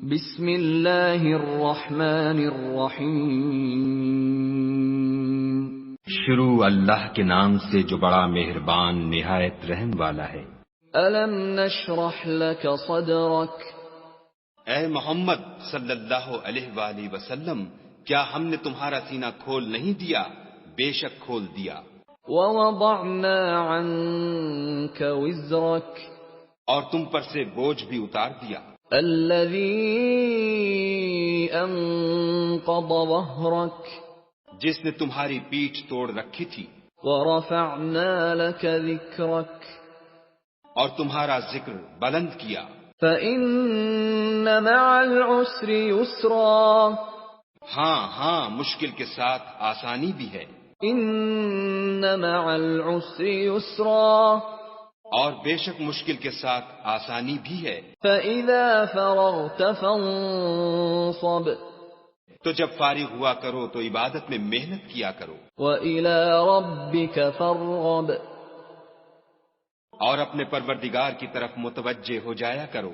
بسم اللہ الرحمن الرحیم۔ شروع اللہ کے نام سے جو بڑا مہربان نہایت رحم والا ہے۔ الم نشرح لك صدرك، اے محمد صلی اللہ علیہ وآلہ وسلم، کیا ہم نے تمہارا سینہ کھول نہیں دیا؟ بے شک کھول دیا۔ ووضعنا عنك وزرك اور تم پر سے بوجھ بھی اتار دیا، الذي انقض ظهرك، جس نے تمہاری پیٹھ توڑ رکھی تھی، ورفعنا لك ذكرك، اور تمہارا ذکر بلند کیا۔ فإن مع العسر يسرا، ہاں مشکل کے ساتھ آسانی بھی ہے، ان مع العسر يسرا، اور بے شک مشکل کے ساتھ آسانی بھی ہے۔ فإذا فرغت فانصب، تو جب فارغ ہوا کرو تو عبادت میں محنت کیا کرو، وإلى ربك فارغب، اور اپنے پروردگار کی طرف متوجہ ہو جایا کرو۔